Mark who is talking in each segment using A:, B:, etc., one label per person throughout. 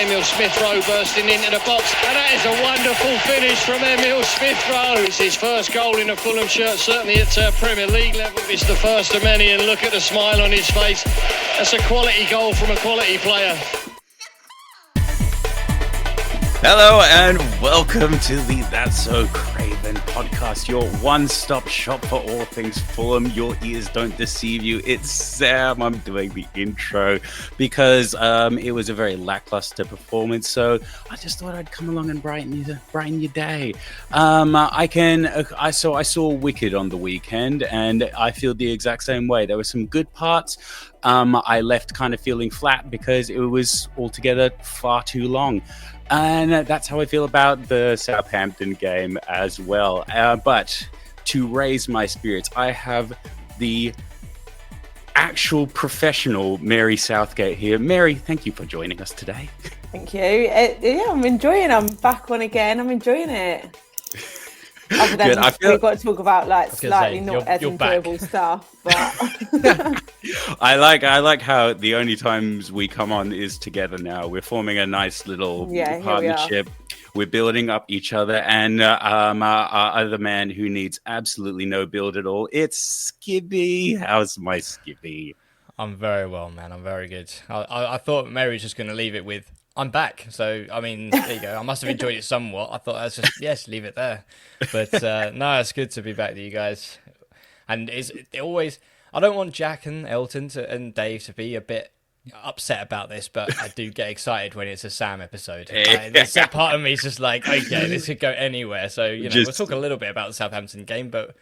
A: Emil Smith-Rowe bursting into the box, and that is a wonderful finish from Emil Smith-Rowe. It's his first goal in a Fulham shirt, certainly at Premier League level. It's the first of many, and look at the smile on his face. That's a quality goal from a quality player.
B: Hello and welcome to the That's So Craven podcast, your one-stop shop for all things Fulham. Your ears don't deceive you. It's Sam. I'm doing the intro because it was a very lackluster performance, so I just thought I'd come along and brighten your day. I saw Wicked on the weekend, and I feel the exact same way. There were some good parts. I left kind of feeling flat because it was altogether far too long. And that's how I feel about the Southampton game as well. But to raise my spirits, I have the actual professional Mary Southgate here. Mary, thank you for joining us today.
C: Thank you. I'm enjoying it. I'm back on again. I'm enjoying it. Other than we've got to talk about like slightly not as enjoyable stuff, but
B: I like how the only times we come on is together now. We're forming a nice little partnership. We're building up each other, and our other man who needs absolutely no build at all. It's Skibby. How's my Skibby?
D: I'm very well, man. I'm very good. I thought Mary was just going to leave it with I'm back. So, I mean, there you go. I must have enjoyed it somewhat. I thought I was just, yes, leave it there. But no, it's good to be back to you guys. And it always, I don't want Jack and Elton and Dave to be a bit upset about this, but I do get excited when it's a Sam episode. That part of me is just like, okay, this could go anywhere. So, we'll talk a little bit about the Southampton game, but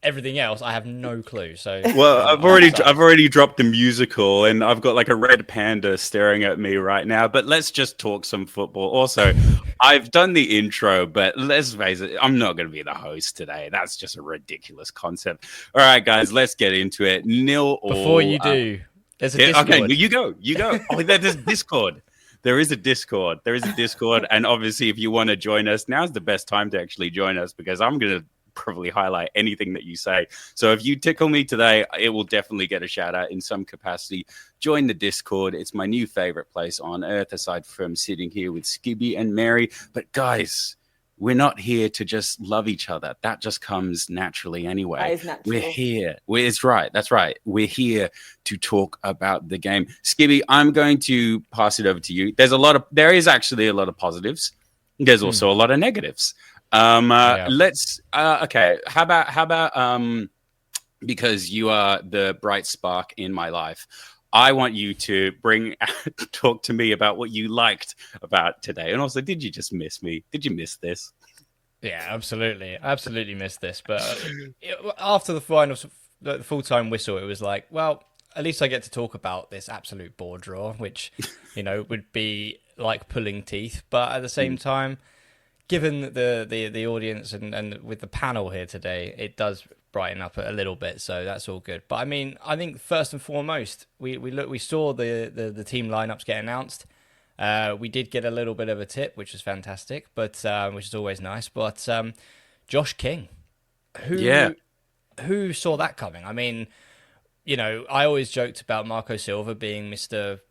D: everything else, I have no clue. So,
B: well, I've already dropped the musical, and I've got like a red panda staring at me right now. But let's just talk some football. Also, I've done the intro, but let's face it, I'm not going to be the host today. That's just a ridiculous concept. All right, guys, let's get into it.
D: Before you do, there's a Discord.
B: Okay, you go. Oh, there's Discord. There is a Discord. And obviously, if you want to join us, now's the best time to actually join us because I'm going to probably highlight anything that you say. So if you tickle me today, it will definitely get a shout out in some capacity. Join the Discord. It's my new favorite place on earth, aside from sitting here with Skibby and Mary. But guys, we're not here to just love each other. That just comes naturally anyway.
C: That is natural.
B: We're here. It's right. That's right. We're here to talk about the game. Skibby, I'm going to pass it over to you. There is actually a lot of positives. There's also a lot of negatives. Let's okay. How about because you are the bright spark in my life, I want you to talk to me about what you liked about today. And also, did you just miss me? Did you miss this?
D: Yeah, absolutely missed this. But after the full-time whistle, it was like, well, at least I get to talk about this absolute bore draw, which would be like pulling teeth. But at the same time, given the audience and with the panel here today, it does brighten up a little bit, so that's all good. But I mean, I think first and foremost, we saw the team lineups get announced. We did get a little bit of a tip, which was fantastic, but which is always nice. But Josh King, who saw that coming? I mean, I always joked about Marco Silva being Mr.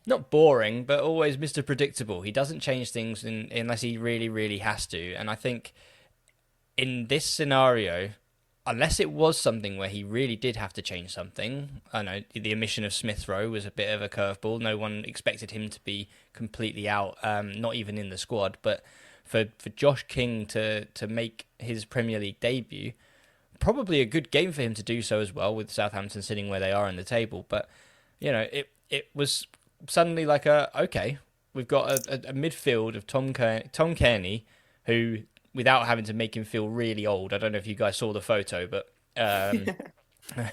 D: Not boring, but always Mr. Predictable. He doesn't change things unless he really, really has to. And I think in this scenario, unless it was something where he really did have to change something, I know the omission of Smith-Rowe was a bit of a curveball. No one expected him to be completely out, not even in the squad. But for Josh King to make his Premier League debut, probably a good game for him to do so as well, with Southampton sitting where they are in the table. But, it was suddenly like we've got a midfield of Tom Kearney, who, without having to make him feel really old, I don't know if you guys saw the photo, but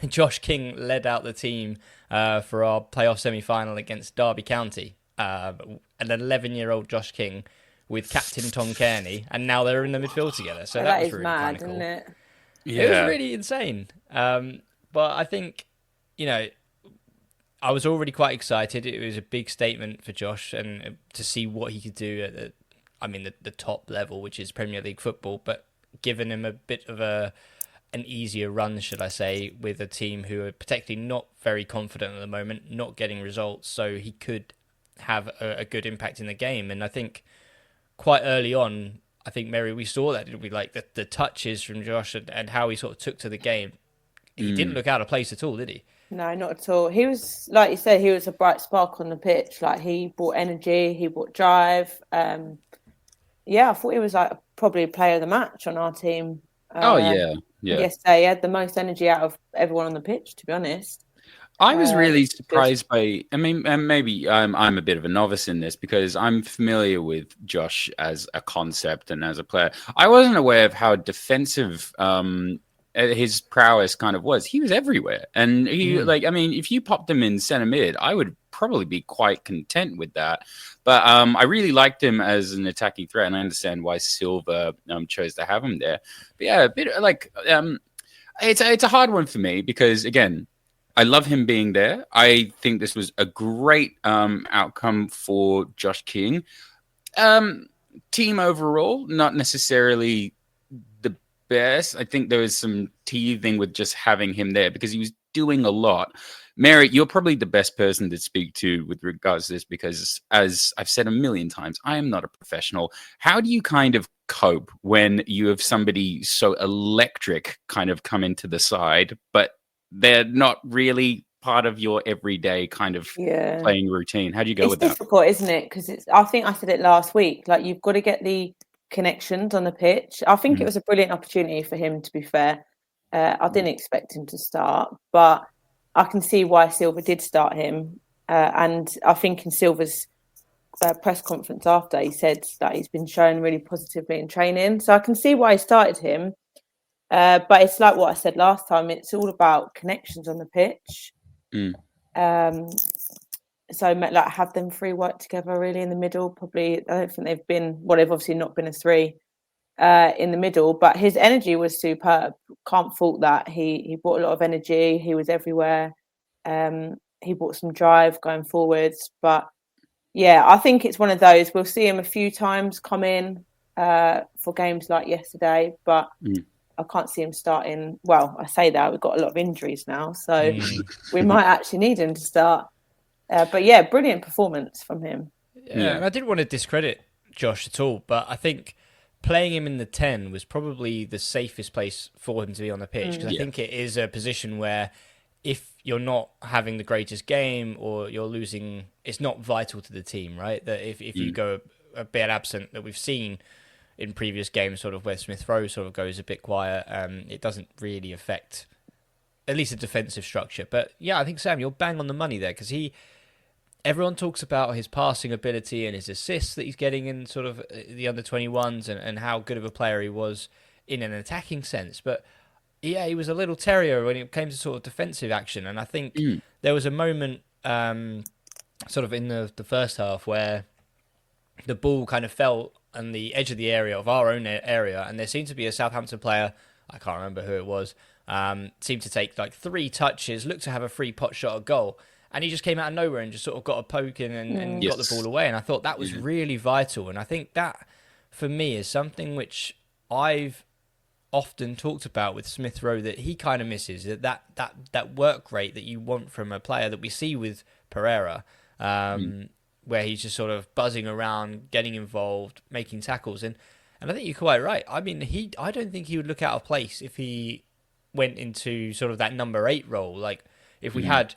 D: Josh King led out the team for our playoff semi-final against Derby County. An 11-year-old Josh King with captain Tom Kearney, and now they're in the midfield together. So that was really
C: mad,
D: cool.
C: Isn't it?
D: Yeah. It was really insane. But I think, I was already quite excited. It was a big statement for Josh, and to see what he could do at the top level, which is Premier League football, but given him a bit of an easier run, should I say, with a team who are particularly not very confident at the moment, not getting results, so he could have a good impact in the game. And I think quite early on, I think, Mary, we saw that, didn't we? Like the touches from Josh and how he sort of took to the game. He didn't look out of place at all, did he?
C: No, not at all. He was, like you said, he was a bright spark on the pitch. Like, he brought energy, he brought drive. Yeah, I thought he was like probably player of the match on our team.
B: Yeah.
C: Yesterday, he had the most energy out of everyone on the pitch, to be honest.
B: I was really surprised by. I mean, and maybe I'm a bit of a novice in this because I'm familiar with Josh as a concept and as a player. I wasn't aware of how defensive his prowess kind of was. He was everywhere, and he I mean, if you popped him in centre mid, I would probably be quite content with that. But I really liked him as an attacking threat, and I understand why Silva chose to have him there. But yeah, a bit like it's a hard one for me because again, I love him being there. I think this was a great outcome for Josh King. Team overall, not necessarily the best. I think there was some teething with just having him there because he was doing a lot. Mary, you're probably the best person to speak to with regards to this because, as I've said a million times, I am not a professional. How do you kind of cope when you have somebody so electric kind of come into the side, but they're not really part of your everyday kind of playing routine? How do you go with that?
C: It's difficult, isn't it? Because I think I said it last week. Like, you've got to get the connections on the pitch. I think it was a brilliant opportunity for him, to be fair. I didn't expect him to start, but I can see why Silva did start him. And I think in Silva's press conference after, he said that he's been shown really positively in training. So I can see why he started him. But it's like what I said last time. It's all about connections on the pitch. So like have them three work together really in the middle. Probably, I don't think they've been. Well, they've obviously not been a three in the middle. But his energy was superb. Can't fault that. He brought a lot of energy. He was everywhere. He brought some drive going forwards. But yeah, I think it's one of those. We'll see him a few times come in for games like yesterday, but. I can't see him starting. Well, I say that we've got a lot of injuries now, so we might actually need him to start. But yeah, brilliant performance from him.
D: Yeah, and I didn't want to discredit Josh at all, but I think playing him in the 10 was probably the safest place for him to be on the pitch because I think it is a position where if you're not having the greatest game or you're losing, it's not vital to the team, right? That if you go a bit absent, that we've seen in previous games, sort of where Smith Rowe sort of goes a bit quiet, it doesn't really affect at least a defensive structure. But yeah, I think Sam, you're bang on the money there because everyone talks about his passing ability and his assists that he's getting in sort of the under 21s and how good of a player he was in an attacking sense. But yeah, he was a little terrier when it came to sort of defensive action. And I think there was a moment sort of in the first half where the ball kind of fell on the edge of the area of our own area, and there seemed to be a Southampton player, I can't remember who it was, seemed to take like 3 touches, looked to have a free pot shot at goal, and he just came out of nowhere and just sort of got a poke in and got the ball away, and I thought that was really vital, and I think that, for me, is something which I've often talked about with Smith Rowe that he kind of misses, that work rate that you want from a player that we see with Pereira, where he's just sort of buzzing around, getting involved, making tackles. And I think you're quite right. I mean, I don't think he would look out of place if he went into sort of that number 8 role. Like, if we had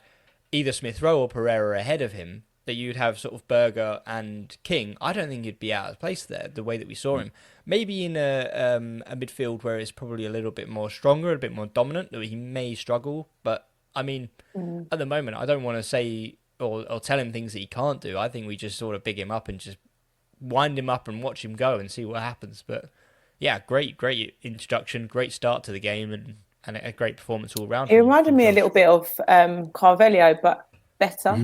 D: either Smith Rowe or Pereira ahead of him, that you'd have sort of Berger and King, I don't think he'd be out of place there, the way that we saw him. Maybe in a midfield where it's probably a little bit more stronger, a bit more dominant, that he may struggle. But, I mean, at the moment, I don't want to say or tell him things that he can't do. I think we just sort of big him up and just wind him up and watch him go and see what happens. But yeah, great introduction, great start to the game, and a great performance all round.
C: It reminded me a little bit of Carvalho, but better.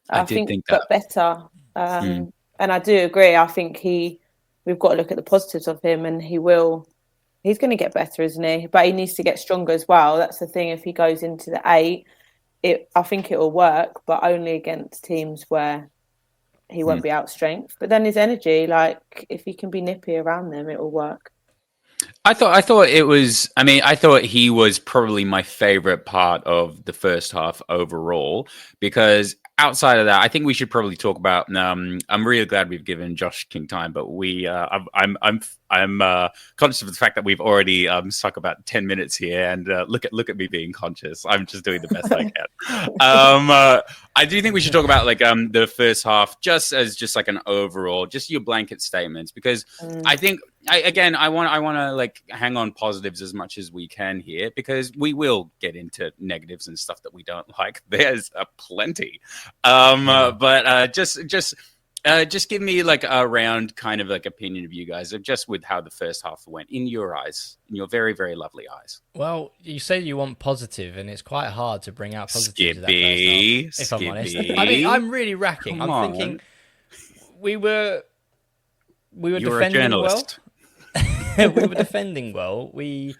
C: I think that. But better. And I do agree. I think we've got to look at the positives of him, and he's going to get better, isn't he? But he needs to get stronger as well. That's the thing. If he goes into the 8, I think it will work, but only against teams where he won't be out strength. But then his energy, like if he can be nippy around them, it will work.
B: I thought it was. I mean, I thought he was probably my favorite part of the first half overall because outside of that, I think we should probably talk about. I'm really glad we've given Josh King time, but I'm conscious of the fact that we've already stuck about 10 minutes here, and look at me being conscious. I'm just doing the best I can. I do think we should talk about like the first half, just like an overall, just your blanket statements, because I think I want to like hang on positives as much as we can here, because we will get into negatives and stuff that we don't like. There's plenty, but just give me like a round kind of like opinion of you guys, of just with how the first half went in your eyes, in your very, very lovely eyes.
D: Well, you say you want positive, and it's quite hard to bring out positive to that
B: Skippy,
D: first half, if I'm honest. I mean, I'm really racking. I'm thinking we were defending well. We were defending well. We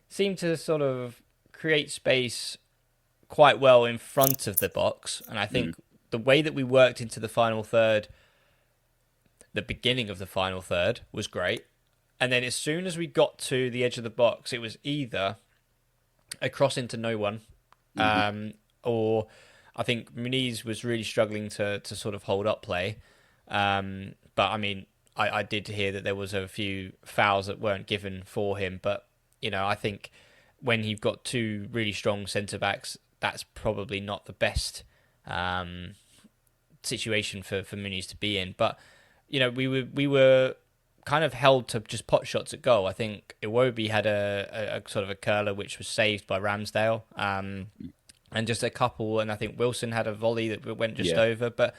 D: seemed to sort of create space quite well in front of the box, and I think the way that we worked into the final third, the beginning of the final third, was great. And then as soon as we got to the edge of the box, it was either a cross into no one, or I think Muniz was really struggling to sort of hold up play. But I mean, I did hear that there was a few fouls that weren't given for him. But, you know, I think when you've got two really strong centre-backs, that's probably not the best situation for Muniz to be in. But, you know, we were kind of held to just pot shots at goal. I think Iwobi had a sort of a curler which was saved by Ramsdale, and just a couple, and I think Wilson had a volley that went just over. But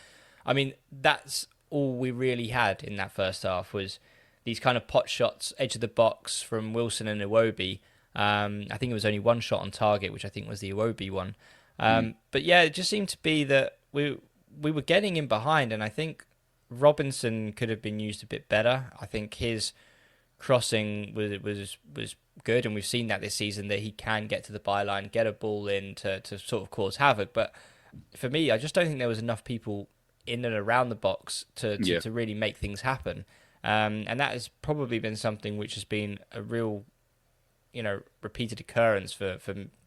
D: I mean, that's all we really had in that first half, was these kind of pot shots, edge of the box from Wilson and Iwobi. I think it was only one shot on target, which I think was the Iwobi one. But yeah, it just seemed to be that we were getting in behind, and I think Robinson could have been used a bit better. I think his crossing was good, and we've seen that this season, that he can get to the byline, get a ball in to sort of cause havoc. But for me, I just don't think there was enough people in and around the box to really make things happen. And that has probably been something which has been a real, you know, repeated occurrence for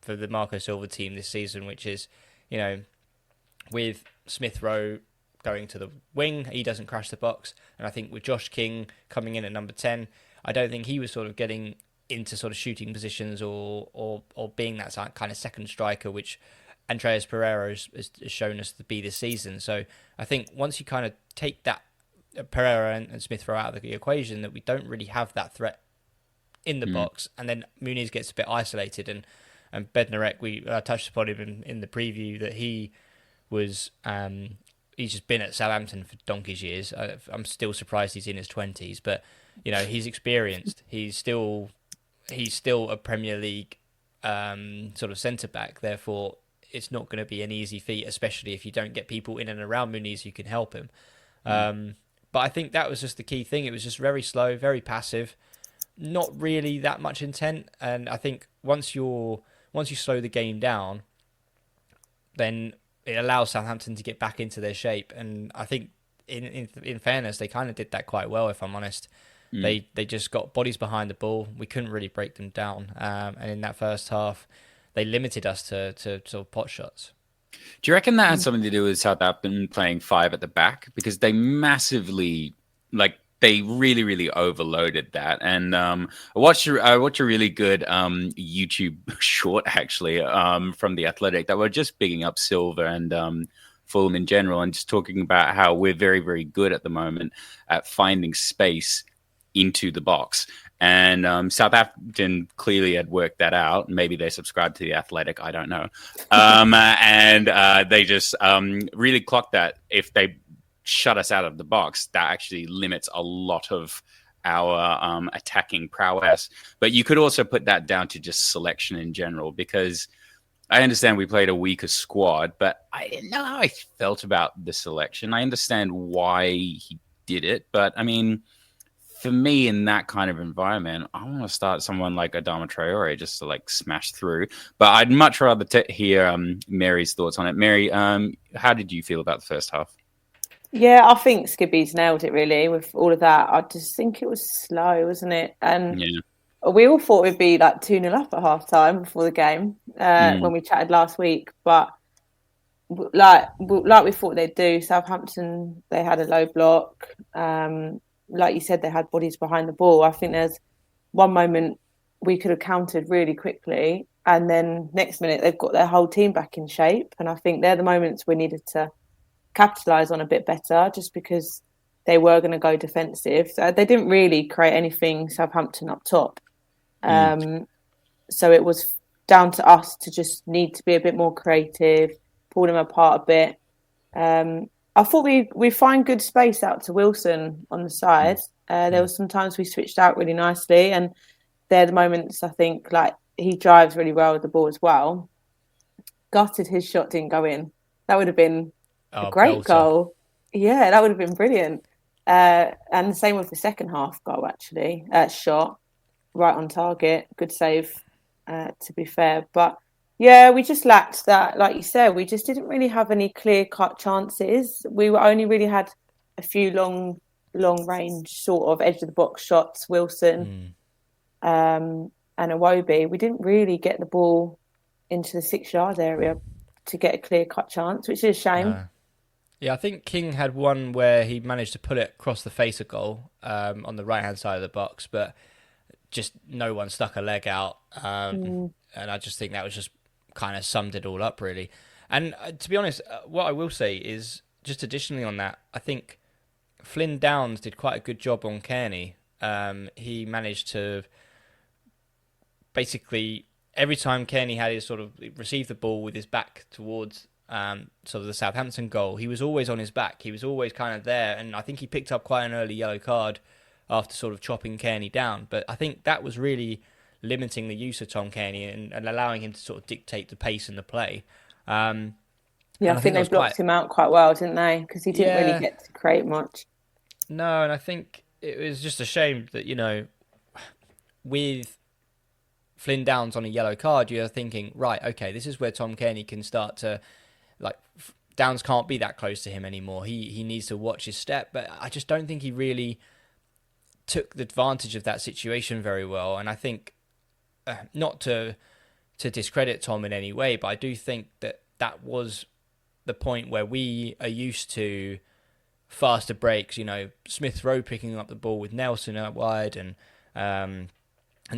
D: the Marco Silva team this season, which is, you know, with Smith Rowe going to the wing, he doesn't crash the box. And I think with Josh King coming in at number 10, I don't think he was sort of getting into sort of shooting positions or being that kind of second striker, which Andreas Pereira has shown us to be this season. So I think once you kind of take that Pereira and Smith Rowe out of the equation, that we don't really have that threat in the box, and then Muniz gets a bit isolated, and Bednarek, we touched upon him in the preview, that he was he's just been at Southampton for donkey's years. I'm still surprised he's in his 20s, but you know, he's experienced. He's still a Premier League sort of centre back. Therefore, it's not going to be an easy feat, especially if you don't get people in and around Muniz who can help him. But I think that was just the key thing. It was just very slow, very passive, not really that much intent. And I think once you slow the game down, then it allows Southampton to get back into their shape. And I think, in fairness, they kind of did that quite well, if I'm honest. They just got bodies behind the ball. We couldn't really break them down. And in that first half, they limited us to sort of pot shots.
B: Do you reckon that had something to do with Southampton playing five at the back? Because they massively, they really, really overloaded that. And I watched a really good YouTube short, actually, from The Athletic, that were just bigging up Silva and Fulham in general, and just talking about how we're very, very good at the moment at finding space into the box. And Southampton clearly had worked that out. Maybe they subscribed to The Athletic, I don't know. And they just really clocked that if they shut us out of the box, that actually limits a lot of our attacking prowess. But you could also put that down to just selection in general, because I understand we played a weaker squad, but I didn't know how I felt about the selection. I understand why he did it, but I mean, for me, in that kind of environment, I want to start someone like Adama Traore just to smash through. But I'd much rather hear Mary's thoughts on it. Mary, how did you feel about the first half?
C: Yeah, I think Skibby's nailed it, really, with all of that. I just think it was slow, wasn't it? And we all thought we'd be 2-0 up at half time before the game when we chatted last week. But like we thought they'd do. Southampton, they had a low block. Like you said, they had bodies behind the ball. I think there's one moment we could have countered really quickly, and then next minute they've got their whole team back in shape. And I think they're the moments we needed to capitalise on a bit better, just because they were going to go defensive. So they didn't really create anything, Southampton up top. So it was down to us to just need to be a bit more creative, pull them apart a bit. I thought we find good space out to Wilson on the side. There was some times we switched out really nicely, and they're the moments I think like he drives really well with the ball as well. Gutted his shot didn't go in. That would have been a great goal. Yeah, that would have been brilliant. And the same with the second half goal, actually. Shot right on target. Good save, to be fair. But yeah, we just lacked that. Like you said, we just didn't really have any clear-cut chances. We only really had a few long range sort of edge of the box shots. Wilson and Iwobi. We didn't really get the ball into the 6-yard area to get a clear-cut chance, which is a shame.
D: No. Yeah, I think King had one where he managed to put it across the face of goal on the right-hand side of the box, but just no one stuck a leg out. And I just think that was just kind of summed it all up, really. And to be honest, what I will say is, just additionally on that, I think Flynn Downs did quite a good job on Kearney. He managed to basically, every time Kearney had his sort of received the ball with his back towards sort of the Southampton goal, he was always on his back. He was always kind of there, and I think he picked up quite an early yellow card after sort of chopping Kearney down. But I think that was really limiting the use of Tom Kearney and allowing him to sort of dictate the pace and the play.
C: I think they blocked him out quite well, didn't they? Because he didn't really get to create much.
D: No, and I think it was just a shame that, you know, with Flynn Downs on a yellow card, you're thinking, right, okay, this is where Tom Kearney can start to, like, Downs can't be that close to him anymore. He needs to watch his step, but I just don't think he really took the advantage of that situation very well. And I think, not to discredit Tom in any way, but I do think that was the point where we are used to faster breaks, you know, Smith Rowe picking up the ball with Nelson out wide, and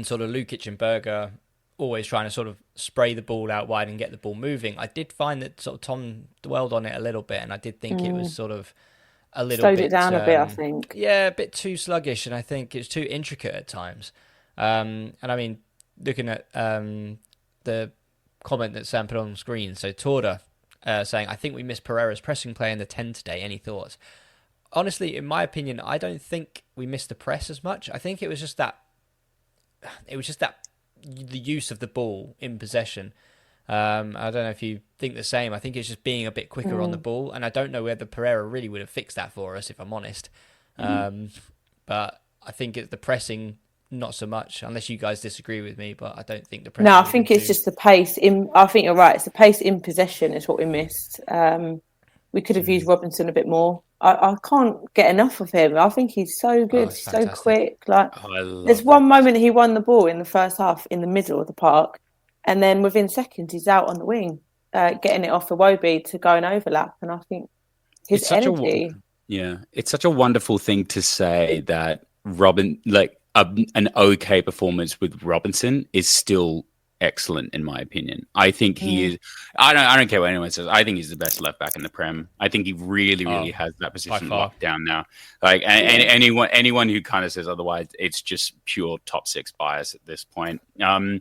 D: sort of Lukic and Berger always trying to sort of spray the ball out wide and get the ball moving. I did find that sort of Tom dwelled on it a little bit, and I did think it was sort of a little
C: slowed
D: bit...
C: it down a bit, I think.
D: Yeah, a bit too sluggish, and I think it's too intricate at times. And I mean, looking at the comment that Sam put on screen, so Torda saying, I think we missed Pereira's pressing play in the 10 today. Any thoughts? Honestly, in my opinion, I don't think we missed the press as much. I think it was just that the use of the ball in possession. I don't know if you think the same. I think it's just being a bit quicker on the ball, and I don't know whether Pereira really would have fixed that for us, if I'm honest. But I think it's the pressing, not so much, unless you guys disagree with me, but I don't think the pressing...
C: No, I think it's just the pace. I think you're right. It's the pace in possession is what we missed. We could have used Robinson a bit more. I can't get enough of him. I think he's so good, so quick. Like, there's one moment he won the ball in the first half in the middle of the park, and then within seconds he's out on the wing, getting it off Iwobi to go and overlap. And I think his energy...
B: it's such a wonderful thing to say that an okay performance with Robinson is still excellent, in my opinion. I think he is. I don't care what anyone says. I think he's the best left back in the Prem. I think he really has that position locked down now. Like, and anyone who kind of says otherwise, it's just pure top six bias at this point. I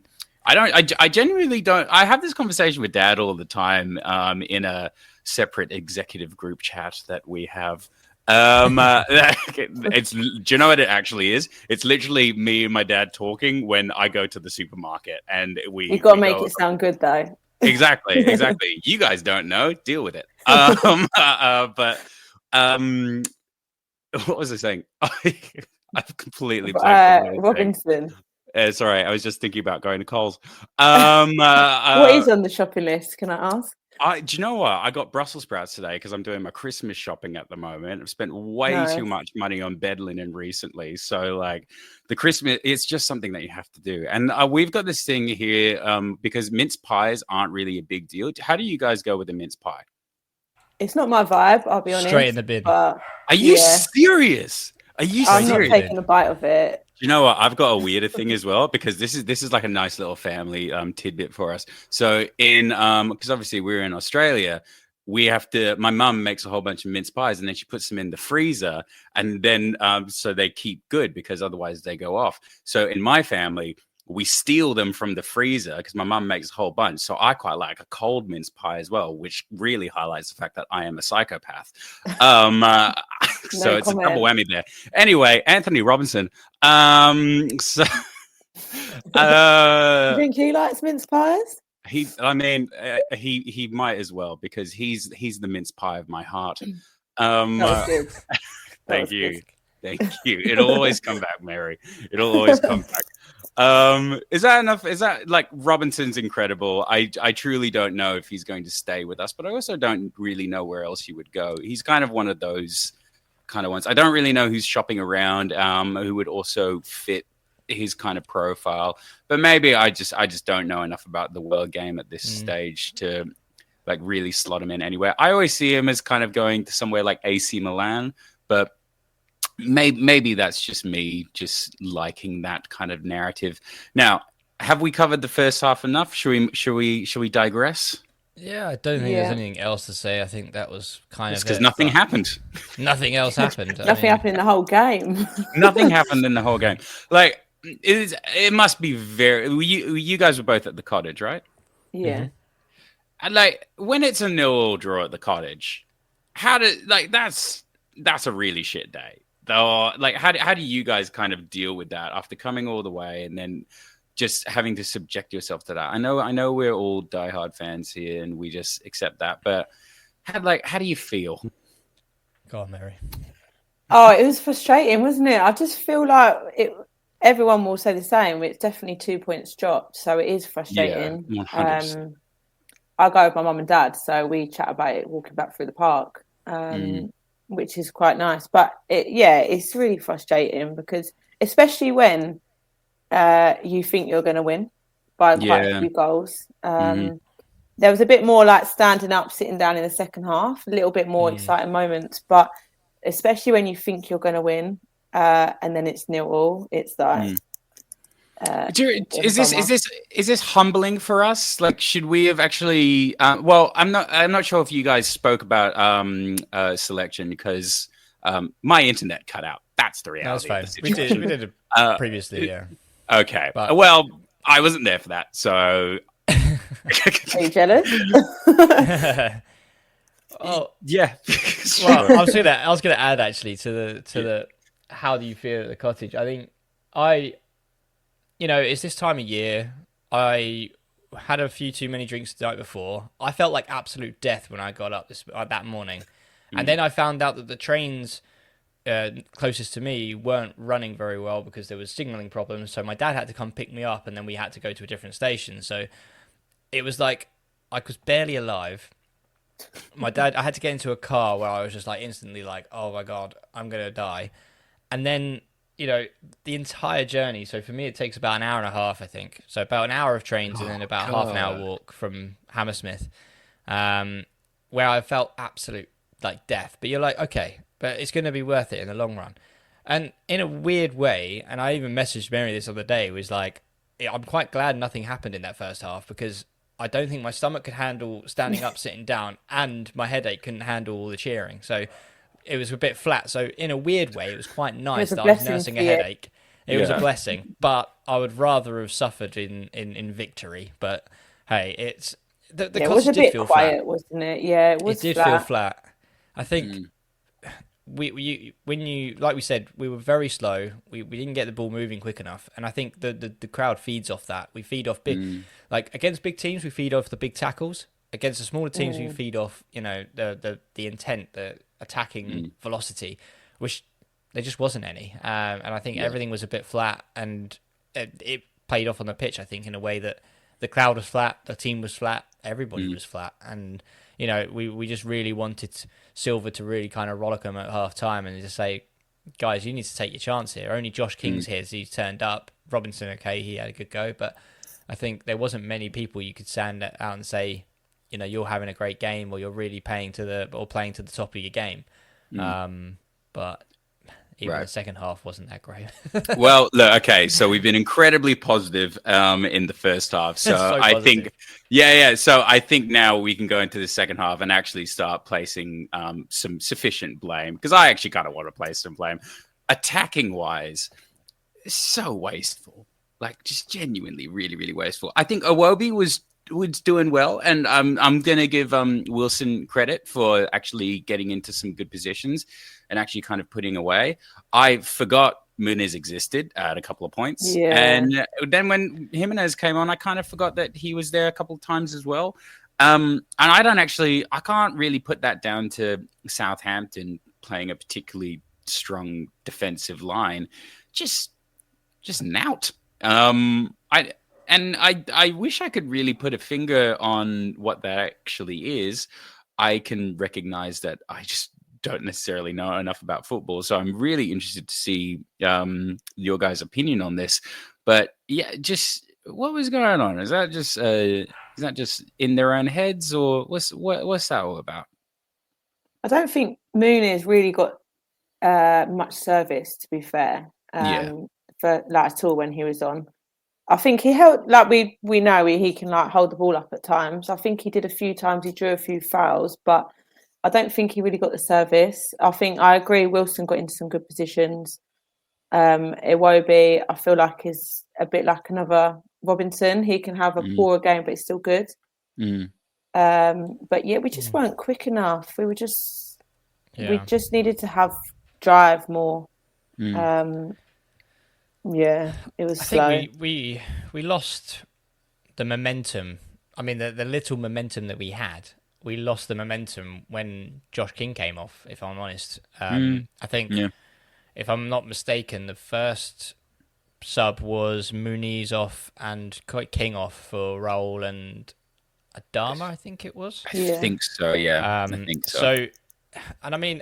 B: genuinely don't. I have this conversation with Dad all the time in a separate executive group chat that we have. It's, do you know what it actually is? It's literally me and my dad talking when I go to the supermarket, and you've
C: got to make it sound good though.
B: Exactly. You guys don't know, deal with it. But what was I saying? I've completely
C: Robinson.
B: Sorry, I was just thinking about going to Coles.
C: What is on the shopping list? Can I ask?
B: Do you know what? I got Brussels sprouts today because I'm doing my Christmas shopping at the moment. I've spent way too much money on bed linen recently. So, like, the Christmas, it's just something that you have to do. And we've got this thing here because mince pies aren't really a big deal. How do you guys go with the mince pie?
C: It's not my vibe, I'll be honest.
D: Straight in the bin.
C: But
B: Are you
C: yeah,
B: serious? Are you
C: I'm not
B: serious?
C: taking a bite of it.
B: You know what? I've got a weirder thing as well, because this is like a nice little family tidbit for us. So in because obviously we're in Australia, we have to. My mum makes a whole bunch of mince pies, and then she puts them in the freezer, and then so they keep good, because otherwise they go off. So in my family, we steal them from the freezer because my mum makes a whole bunch. So I quite like a cold mince pie as well, which really highlights the fact that I am a psychopath. So it's a double whammy there. Anyway, Anthony Robinson. So
C: You think he likes mince pies?
B: he might as well, because he's the mince pie of my heart.
C: That was good.
B: Thank you. Thank you. It'll always come back, Mary. It'll always come back. Is that enough? Is that like Robinson's incredible? I truly don't know if he's going to stay with us, but I also don't really know where else he would go. He's kind of one of those kind of ones. I don't really know who's shopping around who would also fit his kind of profile, but maybe I just don't know enough about the world game at this stage to like really slot him in anywhere. I always see him as kind of going to somewhere like AC Milan, but maybe that's just me just liking that kind of narrative. Now, have we covered the first half enough? Should we digress?
D: Yeah, I don't think there's anything else to say. I think that was kind of
B: because nothing happened.
D: Nothing else happened.
C: Nothing happened in the whole game.
B: Nothing happened in the whole game. Like it must be very. You guys were both at the cottage, right?
C: Yeah.
D: Mm-hmm.
B: And like when it's a 0-0 draw at the cottage, that's a really shit day. Though, like how do you guys kind of deal with that after coming all the way and then just having to subject yourself to that? I know we're all diehard fans here and we just accept that, but how do you feel?
D: Go on, Mary.
C: Oh, it was frustrating, wasn't it? I just feel like everyone will say the same. It's definitely 2 points dropped, so it is frustrating.
B: Yeah, 100%.
C: I go with my mum and dad, so we chat about it walking back through the park, which is quite nice. But it's really frustrating because, especially when you think you're going to win by quite a few goals. There was a bit more like standing up, sitting down in the second half, a little bit more exciting moments. But especially when you think you're going to win and then it's 0-0, it's like...
B: Is this humbling for us? Like, should we have actually? Well, I'm not sure if you guys spoke about selection because my internet cut out. That's the reality.
D: That's fine. We did it previously. Yeah.
B: Okay. Well, I wasn't there for that, so.
C: Are you jealous?
D: Oh
B: yeah.
D: Well, I was gonna add actually to the how do you feel at the cottage? I think it's this time of year. I had a few too many drinks the night before. I felt like absolute death when I got up that morning. And then I found out that the trains closest to me weren't running very well because there was signalling problems. So my dad had to come pick me up and then we had to go to a different station. So it was like I was barely alive. I had to get into a car where I was just like instantly like, oh my God, I'm going to die. And then the entire journey. So for me, it takes about an hour and a half, I think. So about an hour of trains and then about half an hour walk from Hammersmith, where I felt absolute like death. But you're like, okay, but it's going to be worth it in the long run. And in a weird way, and I even messaged Mary this other day, was like, I'm quite glad nothing happened in that first half because I don't think my stomach could handle standing up, sitting down, and my headache couldn't handle all the cheering. So it was a bit flat. So in a weird way, it was quite nice that I was nursing a headache. It was a blessing, but I would rather have suffered in victory. But hey, it's the
C: it was a bit quiet, flat. Wasn't it? Yeah, it was.
D: It did feel flat. I think when you like we said, we were very slow. We didn't get the ball moving quick enough, and I think the crowd feeds off that. We feed off big, like against big teams, we feed off the big tackles. Against the smaller teams, we feed off the intent, the attacking velocity, which there just wasn't any. And I think everything was a bit flat, and it played off on the pitch, I think, in a way that the crowd was flat, the team was flat, everybody was flat. And, we just really wanted Silva to really kind of rollick them at half time and just say, guys, you need to take your chance here. Only Josh King's here, so he's turned up. Robinson, okay, he had a good go. But I think there wasn't many people you could stand out and say, you're having a great game or you're really playing to the top of your game. But even the second half wasn't that great.
B: Well, look, okay, so we've been incredibly positive in the first half. So, I think, so I think now we can go into the second half and actually start placing some sufficient blame, because I actually kind of want to place some blame. Attacking wise, so wasteful, like just genuinely really, really wasteful. I think Iwobi was doing well, and I'm gonna give Wilson credit for actually getting into some good positions and actually kind of putting away. I forgot Muniz existed at a couple of points, and then when Jimenez came on, I kind of forgot that he was there a couple of times as well. And I can't really put that down to Southampton playing a particularly strong defensive line. Just knout. I wish I could really put a finger on what that actually is. I can recognize that I just don't necessarily know enough about football, so I'm really interested to see your guys' opinion on this. But yeah, just what was going on? Is that just in their own heads, or what's that all about?
C: I don't think Muniz really got much service, to be fair. For at all when he was on. I think he held, like we know he can like hold the ball up at times. I think he did a few times. He drew a few fouls, but I don't think he really got the service. I agree. Wilson got into some good positions. Iwobi, I feel like, is a bit like another Robinson. He can have a poorer game, but he's still good. But yeah, we just weren't quick enough. We just needed to have drive more. Yeah, it was slow.
D: I think we lost the momentum. I mean, the little momentum that we had, we lost the momentum when Josh King came off, if I'm honest. I think, if I'm not mistaken, the first sub was Muniz off and King off for Raul and Adama, I think it was.
B: I think so, yeah. I think so.
D: And I mean,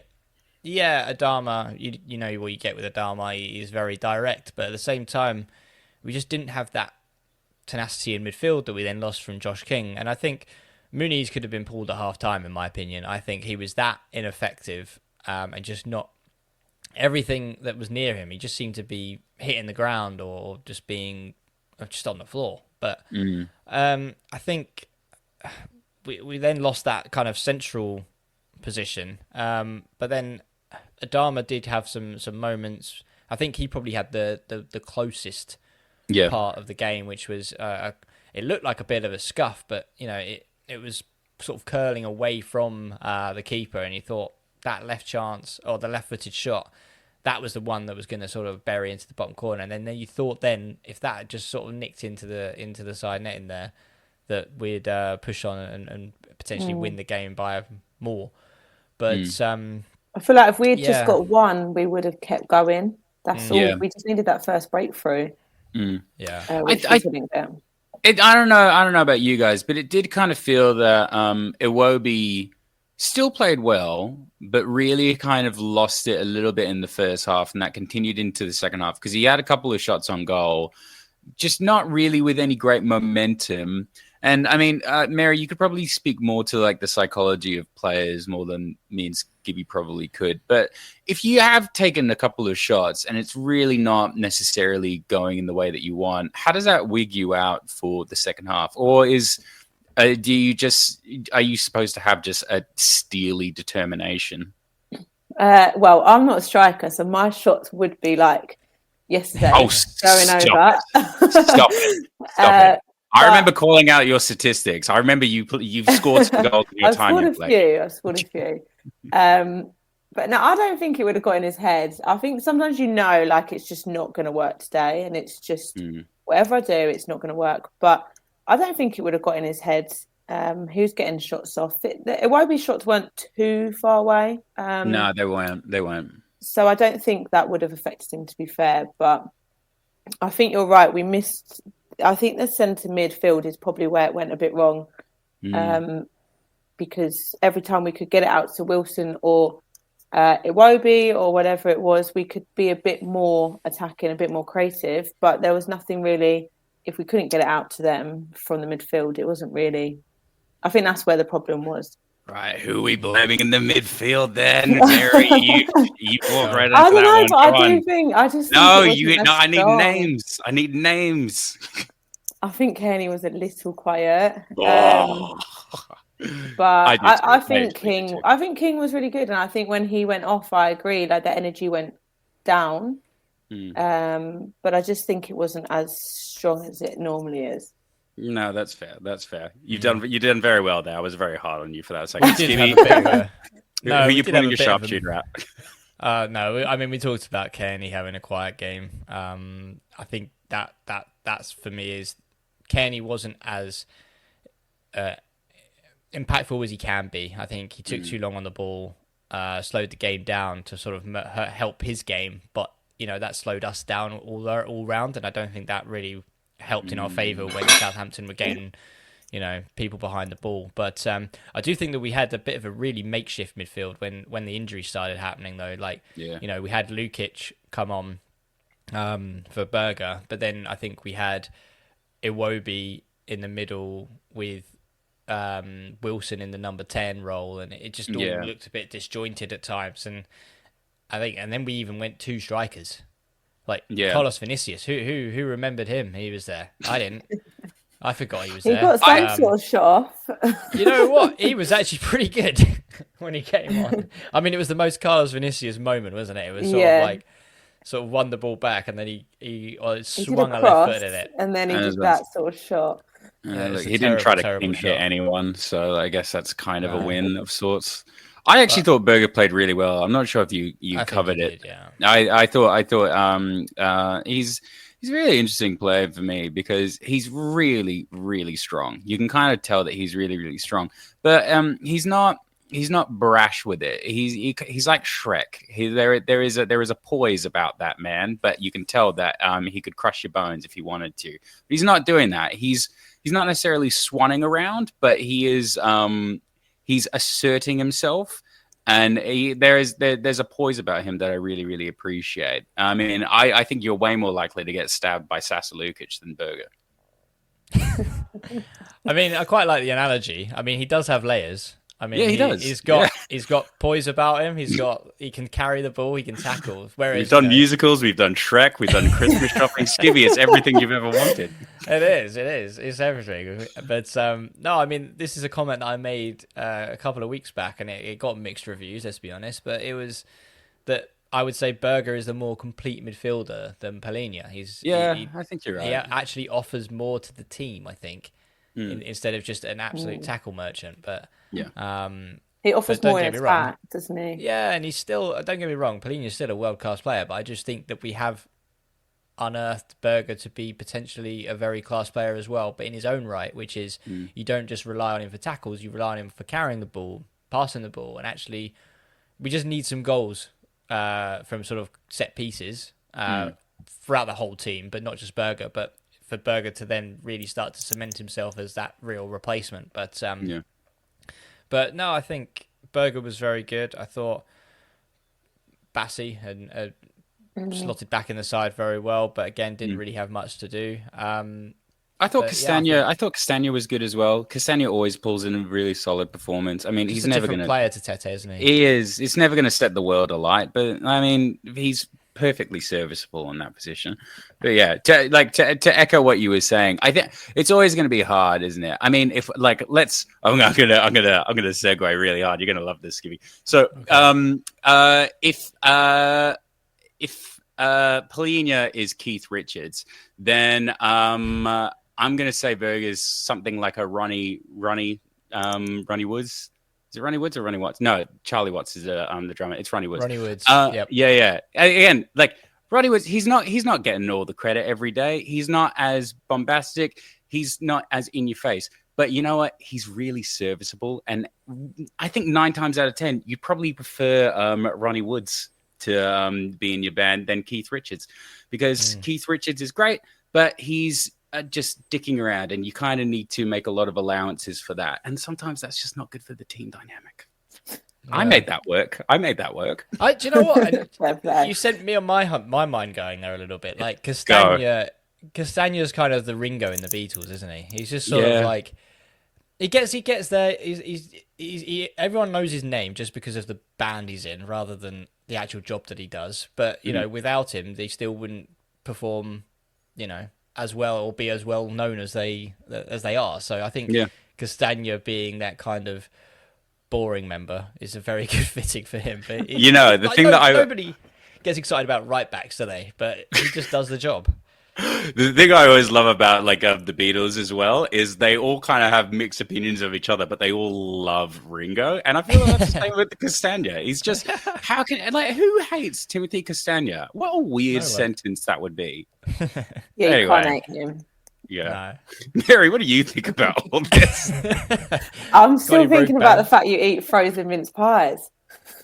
D: yeah, Adama, you know what you get with Adama. He's very direct, but at the same time, we just didn't have that tenacity in midfield that we then lost from Josh King. And I think Muniz could have been pulled at half-time, in my opinion. I think he was that ineffective and just not everything that was near him. He just seemed to be hitting the ground or just being just on the floor. But I think we then lost that kind of central position. But then Adama did have some moments. I think he probably had the closest part of the game, which was it looked like a bit of a scuff, but it was sort of curling away from the keeper, and you thought that left chance or the left-footed shot, that was the one that was going to sort of bury into the bottom corner. And then you thought if that had just sort of nicked into the side net in there, that we'd push on and potentially win the game by more. But
C: I feel like if we had just got one, we would have kept going. That's all. We just needed that first breakthrough. Which we couldn't get.
B: I don't know about you guys, but it did kind of feel that Iwobi still played well, but really kind of lost it a little bit in the first half, and that continued into the second half because he had a couple of shots on goal, just not really with any great momentum. And I mean, Mary, you could probably speak more to like the psychology of players more than me and Gibby probably could. But if you have taken a couple of shots and it's really not necessarily going in the way that you want, how does that wig you out for the second half? Or are you supposed to have just a steely determination?
C: Well, I'm not a striker, so my shots would be like yesterday going over.
B: Stop it. I remember calling out your statistics. I remember you've scored some goals in your time.
C: I've scored a few. But no, I don't think it would have got in his head. I think sometimes like it's just not going to work today, and it's just whatever I do, it's not going to work. But I don't think it would have got in his head. He was getting shots off. Iwobi's shots weren't too far away.
B: No, they weren't.
C: So I don't think that would have affected him, to be fair. But I think you're right. We missed. I think the centre midfield is probably where it went a bit wrong, because every time we could get it out to Wilson or Iwobi or whatever it was, we could be a bit more attacking, a bit more creative. But there was nothing really. If we couldn't get it out to them from the midfield, it wasn't really I think that's where the problem was.
B: Right, who are we blaming in the midfield then? Mary, you walk right into
C: I don't
B: that
C: know,
B: one.
C: but
B: Come
C: I just think
B: No,
C: it wasn't as
B: I need
C: strong.
B: names. I need names.
C: I think Kearney was a little quiet.
B: Oh.
C: But
B: do too.
C: I think
B: actually do
C: King.
B: too.
C: I think King was really good, and I think when he went off, I agree. Like the energy went down. But I just think it wasn't as strong as it normally is.
B: No, that's fair. That's fair. You done very well there. I was very hard on you for that second.
D: We did have a bit of a...
B: who are you putting your sharpshooter at?
D: No, I mean we talked about Kearney having a quiet game. I think that's for me is Kearney wasn't as impactful as he can be. I think he took too long on the ball, slowed the game down to sort of help his game, but that slowed us down all round, and I don't think that really helped in our favour when Southampton were getting people behind the ball. But I do think that we had a bit of a really makeshift midfield when the injuries started happening, though. We had Lukic come on for Berger, but then I think we had Iwobi in the middle with Wilson in the number 10 role, and it just all looked a bit disjointed at times. And then we even went 2 strikers, Carlos Vinicius. Who remembered him? He was there. I didn't. I forgot he was there.
C: He got some sort of shot off.
D: You know what? He was actually pretty good when he came on. I mean, it was the most Carlos Vinicius moment, wasn't it? It was sort of won the ball back, and then he swung a left foot in it,
C: and then he did that sort of shot.
B: He didn't try to hit anyone, so I guess that's kind of a win of sorts. I actually thought Berger played really well. I'm not sure if you covered it.
D: Yeah.
B: I thought he's a really interesting player for me because he's really, really strong. You can kind of tell that he's really, really strong, but he's not brash with it. He's like Shrek. There is a poise about that man, but you can tell that he could crush your bones if he wanted to. But he's not doing that. He's not necessarily swanning around, but he is he's asserting himself, and there's a poise about him that I really, really appreciate. I mean, I think you're way more likely to get stabbed by Sasa Lukic than Berger.
D: I mean, I quite like the analogy. I mean, he does have layers. I mean,
B: he does.
D: He's got poise about him. He can carry the ball. He can tackle. Whereas
B: we've done musicals, we've done Shrek, we've done Christmas shopping. Skivvy, it's everything you've ever wanted.
D: It is. It's everything. But no, I mean, this is a comment that I made a couple of weeks back, and it got mixed reviews. Let's be honest, but it was that I would say Berger is the more complete midfielder than Palhinha.
B: I think you're right.
D: He actually offers more to the team, I think, instead of just an absolute tackle merchant. But
C: he offers more in attack, doesn't he?
D: Yeah, and he's still, don't get me wrong, Palhinha's still a world-class player, but I just think that we have unearthed Berger to be potentially a very class player as well, but in his own right, which is you don't just rely on him for tackles, you rely on him for carrying the ball, passing the ball, and actually we just need some goals from sort of set pieces throughout the whole team, but not just Berger, but for Berger to then really start to cement himself as that real replacement. But no, I think Berger was very good. I thought Bassi had slotted back in the side very well, but again, didn't really have much to do.
B: I thought Castagna was good as well. Castagna always pulls in a really solid performance. I mean, he's never going to
D: player to Tete, isn't he?
B: He is. It's never going to set the world alight, but I mean, he's perfectly serviceable in that position. But yeah, to echo what you were saying, I think it's always going to be hard, isn't it? I mean, if I'm gonna segue really hard. You're going to love this, Skivvy. So, if Palhinha is Keith Richards, then I'm going to say Berger's something like a Ronnie Woods. Is it Ronnie Woods or Ronnie Watts? No, Charlie Watts is the drummer. It's Ronnie Woods.
D: Ronnie Woods.
B: Yep. Yeah. Again, like Ronnie Woods, he's not getting all the credit every day. He's not as bombastic. He's not as in your face. But you know what? He's really serviceable. And I think 9 times out of 10, you'd probably prefer Ronnie Woods to be in your band than Keith Richards, because Keith Richards is great, but he's just dicking around, and you kind of need to make a lot of allowances for that. And sometimes that's just not good for the team dynamic. Yeah. I made that work.
D: Do you know what? You sent me on my mind going there a little bit. Like Castagna's kind of the Ringo in the Beatles, isn't he? He's just sort of like, He gets there. Everyone knows his name just because of the band he's in, rather than the actual job that he does. But you know, without him, they still wouldn't perform, you know, as well or be as well known as they are. So I think Castagna being that kind of boring member is a very good fitting for him. But nobody gets excited about right backs today, but he just does the job.
B: The thing I always love about the Beatles as well is they all kind of have mixed opinions of each other, but they all love Ringo, and I feel like that's the same with Castagna. He's just who hates Timothy Castagna? What a weird sentence that would be.
C: Yeah, anyway. You can't hate him.
B: Yeah, no. Mary, what do you think about all this?
C: I'm still thinking about the fact you eat frozen mince pies.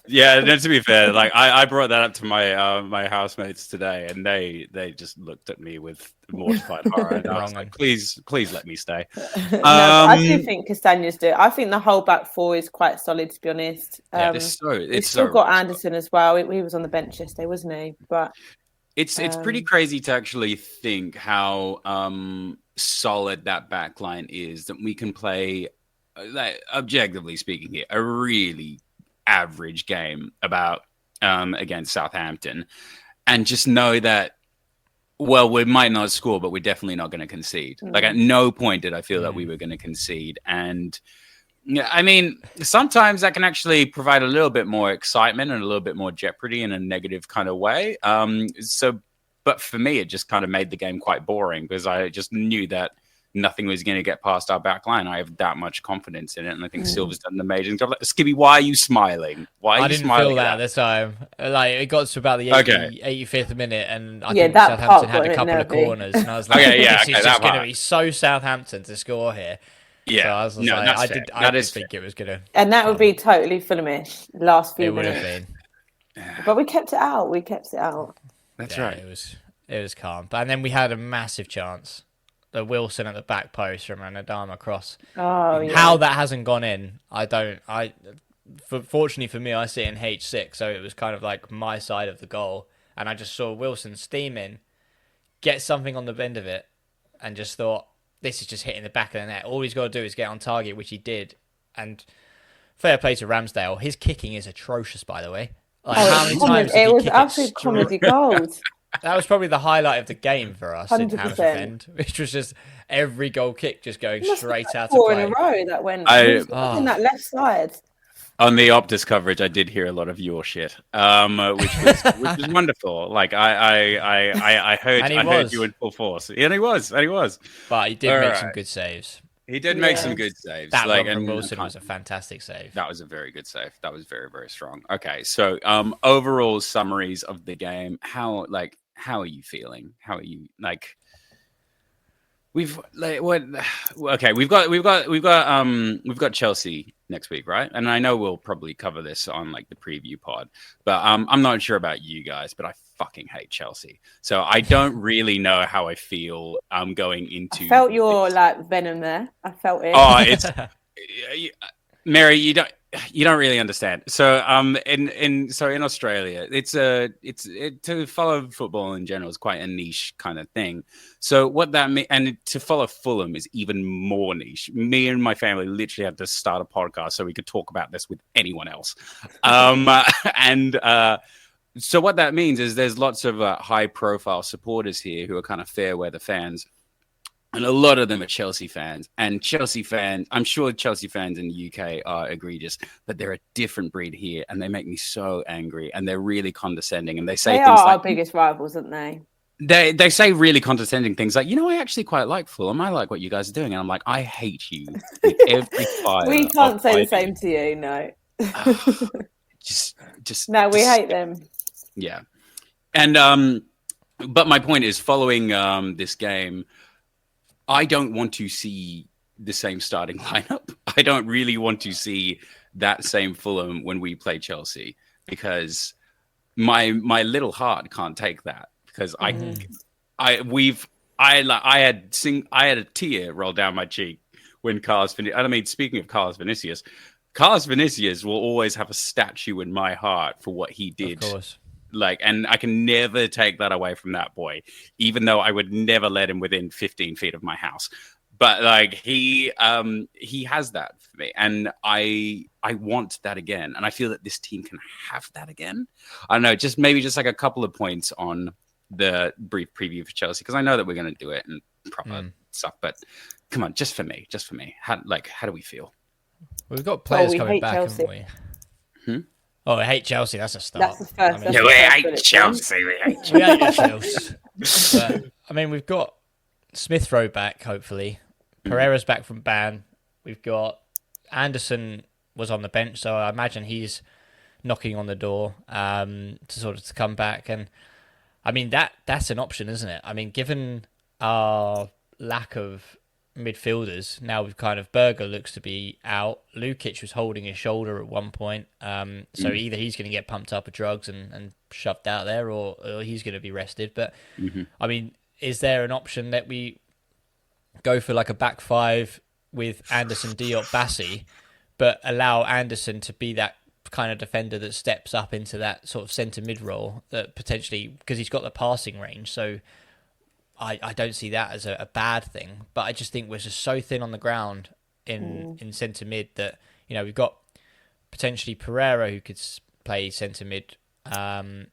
B: Yeah, no, to be fair, I brought that up to my my housemates today, and they just looked at me with mortified horror. And I was like, please let me stay.
C: No, I do think Castagna's do. I think the whole back four is quite solid, to be honest. It's still got Anderson as well. He was on the bench yesterday, wasn't he? But
B: it's pretty crazy to actually think how solid that back line is, that we can play, objectively speaking here, a really average game against Southampton, and just know that, well, we might not score, but we're definitely not going to concede. Like, at no point did I feel that we were going to concede. And yeah, I mean, sometimes that can actually provide a little bit more excitement and a little bit more jeopardy in a negative kind of way. But for me, it just kind of made the game quite boring, because I just knew that nothing was going to get past our back line. I have that much confidence in it, and I think Silva's done an amazing job. Skippy, why are you smiling?
D: I didn't feel that this time. Like, it got to about the 85th minute, and I think Southampton had a couple of corners, and I was like, this is just going to be so Southampton to score here.
B: Yeah,
D: so I was like, I did think it was going to,
C: and that would be totally Fulhamish last few
D: minutes.
C: It would have been, but we kept it out.
B: That's right.
D: It was calm, and then we had a massive chance. The Wilson at the back post from an Adama cross.
C: Oh, yeah.
D: How that hasn't gone in, fortunately for me, I sit in H6, so it was kind of like my side of the goal, and I just saw Wilson steam in, get something on the end of it, and just thought, this is just hitting the back of the net. All he's got to do is get on target, which he did. And fair play to Ramsdale. His kicking is atrocious, by the way. Like, how many times
C: it was absolute comedy gold.
D: That was probably the highlight of the game for us
C: 100%.
D: in Hammersmith End, which was just every goal kick just going straight out of
C: four
D: play.
C: in a row that went in that left side.
B: On the Optus coverage, I did hear a lot of your shit, which was wonderful. Like I heard you in full force, and he was.
D: But he did make some good saves.
B: He did make some good saves.
D: That one from Wilson was a fantastic save.
B: That was a very good save. That was very, very strong. Okay, so overall summaries of the game. How are you feeling? How are you like? We've got Chelsea next week, right? And I know we'll probably cover this on like the preview pod, but I'm not sure about you guys, but I fucking hate Chelsea. So I don't really know how I feel going into.
C: I felt your like venom there. I felt it.
B: Oh, it's Mary, you don't really understand. So in Australia, it's to follow football in general is quite a niche kind of thing. So what that means, and to follow Fulham is even more niche. Me and my family literally had to start a podcast so we could talk about this with anyone else. So what that means is there's lots of high profile supporters here who are kind of fair weather fans. And a lot of them are Chelsea fans. And Chelsea fans, I'm sure Chelsea fans in the UK are egregious, but they're a different breed here. And they make me so angry. And they're really condescending. And they say things like,
C: our biggest rivals, aren't they?
B: They say really condescending things like, I actually quite like Fulham. I like what you guys are doing. And I'm like, I hate you with every fibre.
C: We can't say the same to you, no. No, we hate them.
B: Yeah. And, but my point is, following this game, I don't want to see the same starting lineup. I don't really want to see that same Fulham when we play Chelsea, because my little heart can't take that. Because I had a tear roll down my cheek when speaking of Carlos Vinicius will always have a statue in my heart for what he did.
D: Of course.
B: And I can never take that away from that boy, even though I would never let him within 15 feet of my house. But like he has that for me, and I want that again, and I feel that this team can have that again. I don't know, just maybe just like a couple of points on the brief preview for Chelsea, because I know that we're going to do it and proper stuff, but come on, just for me. How do we feel?
D: We've got players
C: we
D: coming
C: hate
D: back,
C: Chelsea.
D: haven't we? Oh, I hate Chelsea. That's a start.
C: That's the first.
B: Yeah, we hate Chelsea.
D: We hate Chelsea. But, I mean, we've got Smith Rowe back, hopefully. Pereira's back from ban. We've got Anderson was on the bench, so I imagine he's knocking on the door to come back. And I mean that's an option, isn't it? I mean, given our lack of midfielders, now we've kind of Berger looks to be out. Lukic was holding his shoulder at one point, so either he's going to get pumped up with drugs and shoved out there, or he's going to be rested. But I mean, is there an option that we go for like a back five with Anderson, Diop, Bassi, but allow Anderson to be that kind of defender that steps up into that sort of centre mid role, that potentially, because he's got the passing range, so I don't see that as a bad thing. But I just think we're just so thin on the ground in centre mid that, you know, we've got potentially Pereira who could play centre mid, I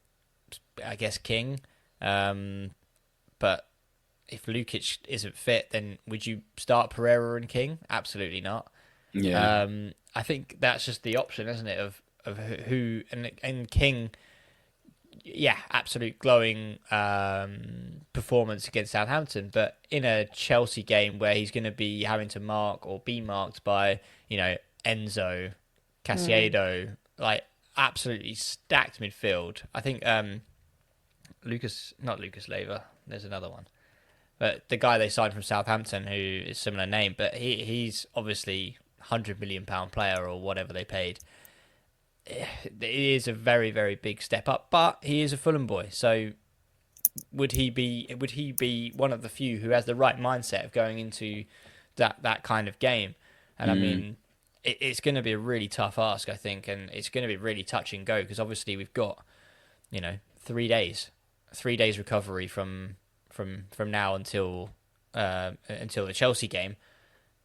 D: guess King, but if Lukic isn't fit, then would you start Pereira and King? Absolutely not.
B: Yeah.
D: I think that's just the option, isn't it? Of who and King, yeah, absolute glowing performance against Southampton. But in a Chelsea game where he's going to be having to mark or be marked by, you know, Enzo, Caicedo, like absolutely stacked midfield. I think not Lucas Leiva. There's another one. But the guy they signed from Southampton, who is similar name, but he's obviously £100 million player or whatever they paid. It is a very, very big step up, but he is a Fulham boy. So would he be one of the few who has the right mindset of going into that kind of game? And I mean, it's going to be a really tough ask, I think, and it's going to be really touch and go, because obviously we've got, you know, 3 days recovery from now until the Chelsea game.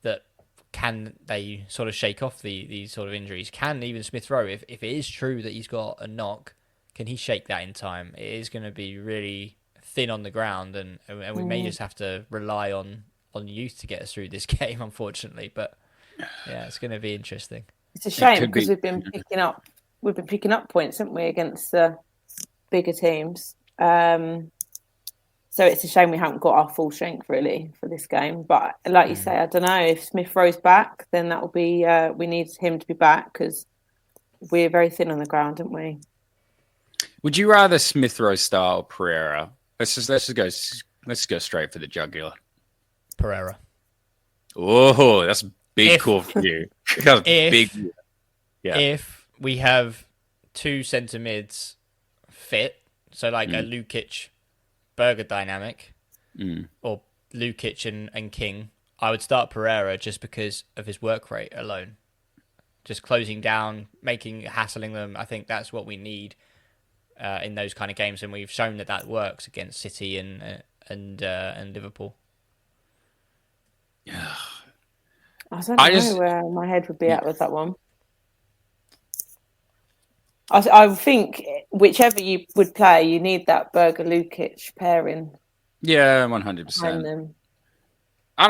D: That can they sort of shake off these sort of injuries? Can even Smith Rowe, if it is true that he's got a knock, can he shake that in time? It is going to be really thin on the ground, and we may just have to rely on youth to get us through this game, unfortunately. But yeah, it's going to be interesting.
C: It's a shame because we've been picking up points, haven't we, against the bigger teams. So it's a shame we haven't got our full strength really for this game. But like you say, I don't know if Smith Rowe's back, then that will be. We need him to be back because we're very thin on the ground, aren't we?
B: Would you rather Smith Rowe start or Pereira? Let's just go straight for the jugular.
D: Pereira.
B: Oh, that's a big call for you. That's big. Yeah.
D: If we have two centre mids fit, so like a Lukic Berger dynamic, or Lukic and King, I would start Pereira just because of his work rate alone. Just closing down, hassling them. I think that's what we need in those kind of games, and we've shown that works against City and Liverpool.
C: Yeah, I don't know where my head would be at with that one. I think whichever you would play, you need that Berger Lukic pairing.
B: Yeah, 100%. I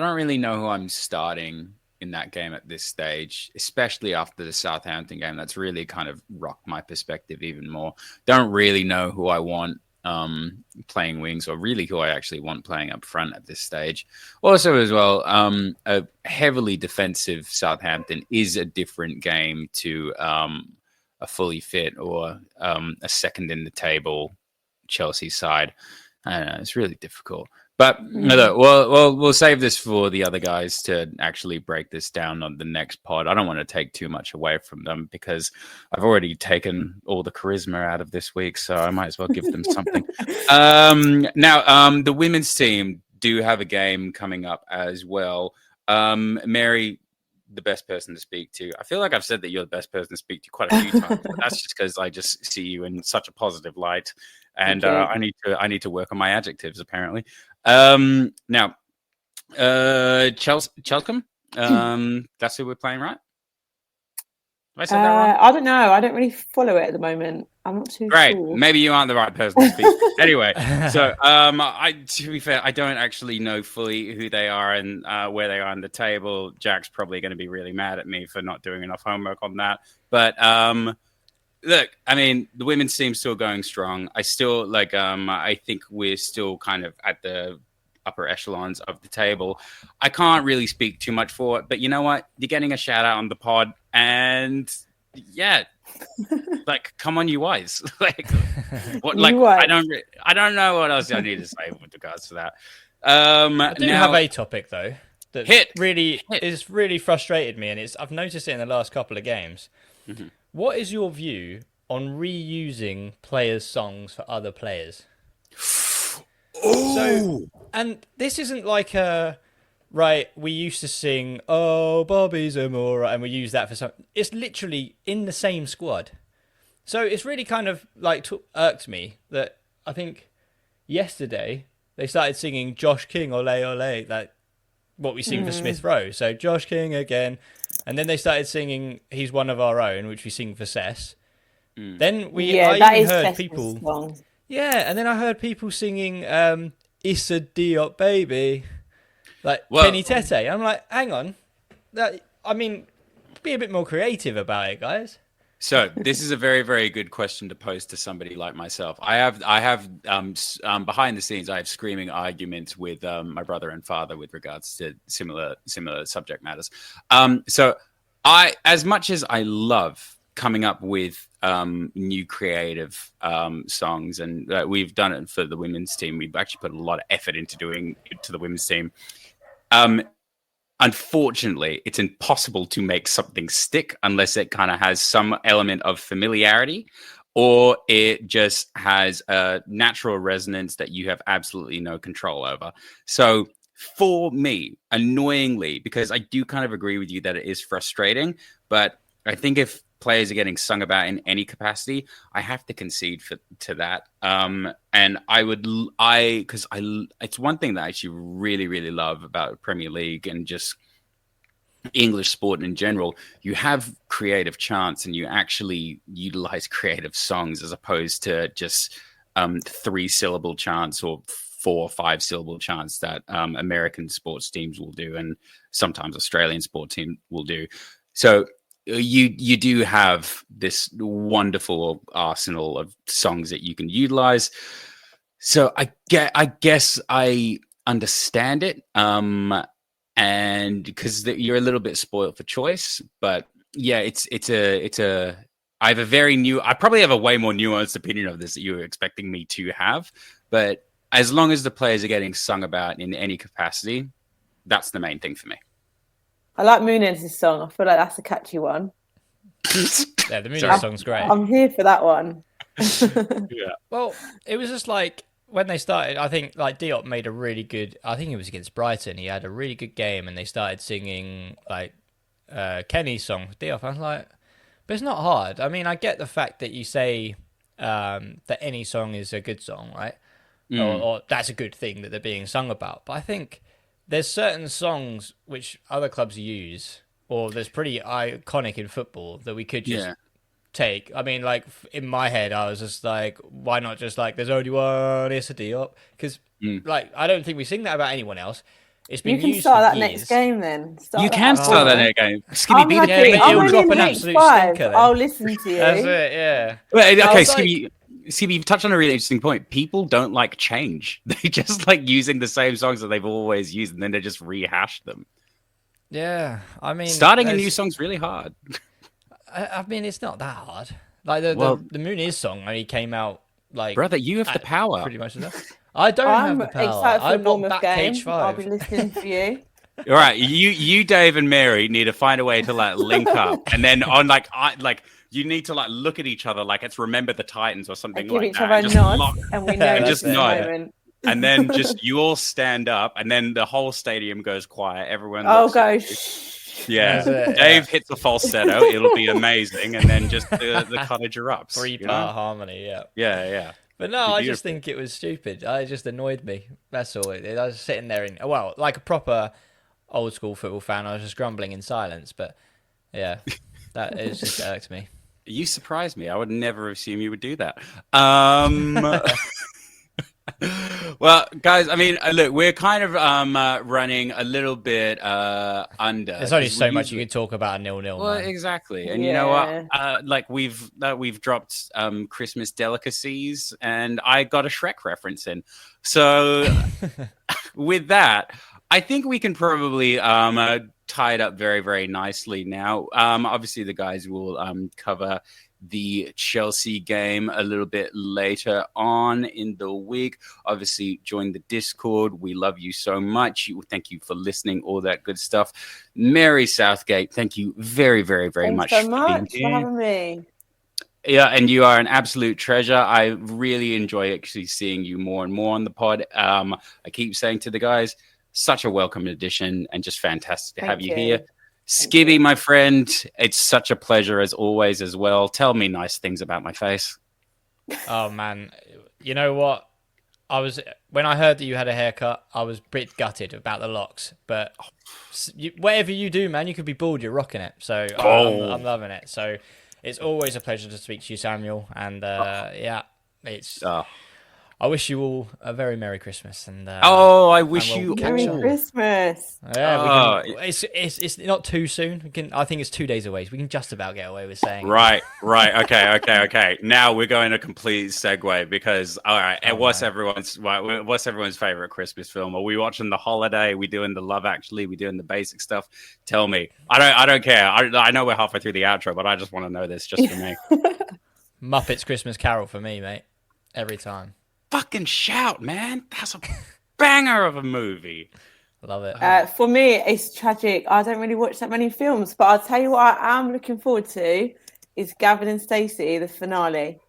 B: don't really know who I'm starting in that game at this stage, especially after the Southampton game. That's really kind of rocked my perspective even more. Don't really know who I want playing wings, or really who I actually want playing up front at this stage. Also, as well, a heavily defensive Southampton is a different game to a fully fit or a second in the table Chelsea side. I don't know, it's really difficult. But we'll save this for the other guys to actually break this down on the next pod. I don't want to take too much away from them because I've already taken all the charisma out of this week, so I might as well give them something. Now, the women's team do have a game coming up as well. Mary, the best person to speak to. I feel like I've said that you're the best person to speak to quite a few times, but that's just because I just see you in such a positive light. And I need to work on my adjectives, apparently. Now, Cheltenham. That's who we're playing, right? Have I said that wrong?
C: I don't know. I don't really follow it at the moment. I'm not too
B: Great.
C: sure.
B: Maybe you aren't the right person to speak. Anyway, so to be fair, I don't actually know fully who they are and where they are on the table. Jack's probably going to be really mad at me for not doing enough homework on that. But look, I mean, the women's team's still going strong. I still like. I think we're still kind of at the upper echelons of the table. I can't really speak too much for it, but you know what? You're getting a shout out on the pod, and yeah, like, come on, you wise. Like, what? Like, I don't know what else I need to say with regards to that.
D: I do have a topic though that is really frustrated me, and I've noticed it in the last couple of games. Mm-hmm. What is your view on reusing players' songs for other players?
B: Oh!
D: So, and this isn't like right, we used to sing, "Oh, Bobby Zamora," and we use that for something. It's literally in the same squad. So it's really kind of like irked me that I think yesterday they started singing Josh King, Ole Ole, like what we sing for Smith Rowe. So Josh King again. And then they started singing He's One of Our Own, which we sing for Cess. Then I even heard people... Song. Yeah, and then I heard people singing Issa Diop Baby, like Kenny Tete. I'm like, hang on. I mean, be a bit more creative about it, guys.
B: So this is a very, very good question to pose to somebody like myself. I have behind the scenes, I have screaming arguments with my brother and father with regards to similar subject matters. So as much as I love coming up with new creative songs, and we've done it for the women's team, we've actually put a lot of effort into doing it to the women's team. Unfortunately, it's impossible to make something stick unless it kind of has some element of familiarity, or it just has a natural resonance that you have absolutely no control over. So for me, annoyingly, because I do kind of agree with you that it is frustrating, but I think if players are getting sung about in any capacity, I have to concede to that. And it's one thing that I actually really, really love about Premier League and just English sport in general. You have creative chants and you actually utilize creative songs as opposed to just 3-syllable chants or 4 or 5-syllable chants that American sports teams will do, and sometimes Australian sport team will do. So you do have this wonderful arsenal of songs that you can utilize. So I guess I understand it, and because you're a little bit spoiled for choice. But yeah, I probably have a way more nuanced opinion of this that you were expecting me to have. But as long as the players are getting sung about in any capacity, that's the main thing for me.
C: I like Moonez's song. I feel like that's a catchy one.
D: Yeah, the Moonez song's great.
C: I'm here for that one.
B: Yeah.
D: Well, it was just like when they started, I think like Diop made a really good, I think it was against Brighton. He had a really good game and they started singing like Kenny's song with Diop. I was like, but it's not hard. I mean, I get the fact that you say that any song is a good song, right? Or that's a good thing that they're being sung about. But I think there's certain songs which other clubs use, or there's pretty iconic in football that we could just take. I mean, like in my head, I was just like, why not just like, there's only one Issa Diop? Because like, I don't think we sing that about anyone else. It's been
C: you can
D: used
C: start
D: for
C: that
D: years.
C: next game then.
B: You can start that next game.
C: I'm happy.
D: but it'll drop an absolute stinker then.
C: I'll listen to you.
D: That's it, yeah.
B: Well, okay, Skibby, you've touched on a really interesting point. People don't like change. They just like using the same songs that they've always used, and then they just rehash them.
D: Yeah, I mean,
B: starting a new song's really hard.
D: I mean, it's not that hard. Like the Moonez song only came out like,
B: brother, you have the power.
D: Pretty much enough. I don't have the power. I'm not back Cage 5.
C: I'll be listening for you.
B: All right, you, Dave, and Mary need to find a way to like link up, and then on you need to like look at each other like it's Remember the Titans or something like that.
C: Give each other a nod, and we know
B: and just nod.
C: Moment.
B: And then just you all stand up, and then the whole stadium goes quiet. Everyone
C: goes.
B: Yeah, Dave hits a falsetto. It'll be amazing, and then just the cottage erupts.
D: 3-part harmony. Yeah.
B: Yeah.
D: But no, I just
B: Beautiful.
D: think it was stupid. It just annoyed me. That's all. I was sitting there like a proper old school football fan. I was just grumbling in silence. But yeah, that is just irked me.
B: You surprised me. I would never assume you would do that. Well, guys, I mean, look, we're kind of running a little bit under.
D: There's only
B: 'cause
D: so
B: we
D: much
B: usually-
D: you can talk about a 0-0,
B: Well,
D: man.
B: exactly, and you know what?
C: Yeah.
B: Like we've dropped Christmas delicacies, and I got a Shrek reference in. So with that, I think we can probably tie it up very, very nicely now. Obviously, the guys will cover the Chelsea game a little bit later on in the week. Obviously, join the Discord. We love you so much. Thank you for listening, all that good stuff. Mary Southgate, thank you very, very, very much
C: Thanks so
B: for being
C: much
B: here.
C: for having me.
B: Yeah, and you are an absolute treasure. I really enjoy actually seeing you more and more on the pod. I keep saying to the guys, such a welcome addition and just fantastic to have
C: Thank
B: you
C: you.
B: here. Skibby, my friend, it's such a pleasure as always as well. Tell me nice things about my face.
D: Oh man, you know what? When I heard that you had a haircut, I was a bit gutted about the locks. But whatever you do, man, you could be bald. You're rocking it. So I'm loving it. So it's always a pleasure to speak to you, Samuel. And yeah, it's. I wish you all a very Merry Christmas and.
B: I wish you
C: Merry
B: all.
C: Christmas.
D: Yeah, it's not too soon. I think it's 2 days away. So we can just about get away with saying.
B: Right. Okay. Now we're going to complete segue because all right, what's everyone's favorite Christmas film? Are we watching The Holiday? Are we doing the Love Actually? Are we doing the basic stuff? Tell me. I don't care. I know we're halfway through the outro, but I just want to know this just for me.
D: Muppets Christmas Carol for me, mate. Every time.
B: Fucking shout, man. That's a banger of a movie.
D: Love it.
C: For me, it's tragic. I don't really watch that many films, but I'll tell you what I am looking forward to is Gavin and Stacey, the finale.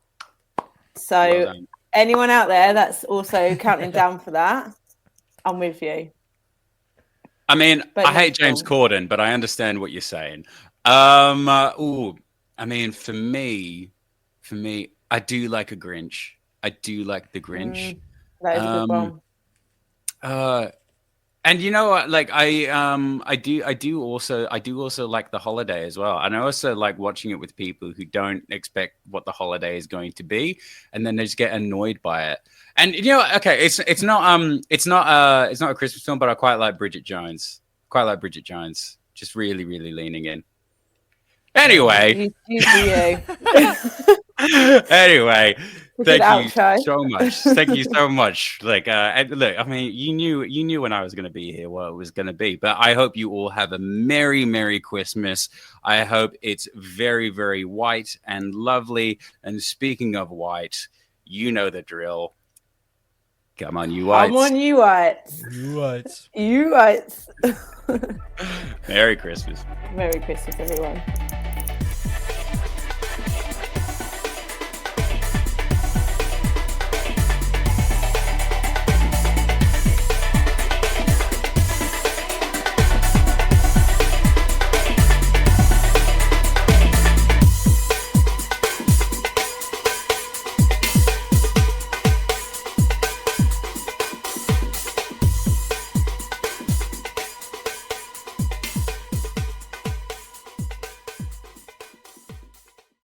C: So anyone out there that's also counting down for that, I'm with you.
B: I mean,
C: But
B: I hate James Corden, but I understand what you're saying. I mean, for me, I do like a Grinch. I do like the Grinch.
C: That is a good one.
B: And you know what? Like I do also like The Holiday as well. And I also like watching it with people who don't expect what The Holiday is going to be, and then they just get annoyed by it. And you know, okay, it's not a Christmas film, but I quite like Bridget Jones. Just really, really leaning in. Anyway.
C: You do you.
B: Anyway, thank you
C: outro.
B: so much. Thank you so much. Like, look, I mean, you knew when I was going to be here what it was going to be. But I hope you all have a merry, merry Christmas. I hope it's very, very white and lovely. And speaking of white, you know the drill. Come on, you whites.
C: Come on, you whites.
D: Right.
C: You whites.
B: Merry Christmas.
C: Merry Christmas, everyone.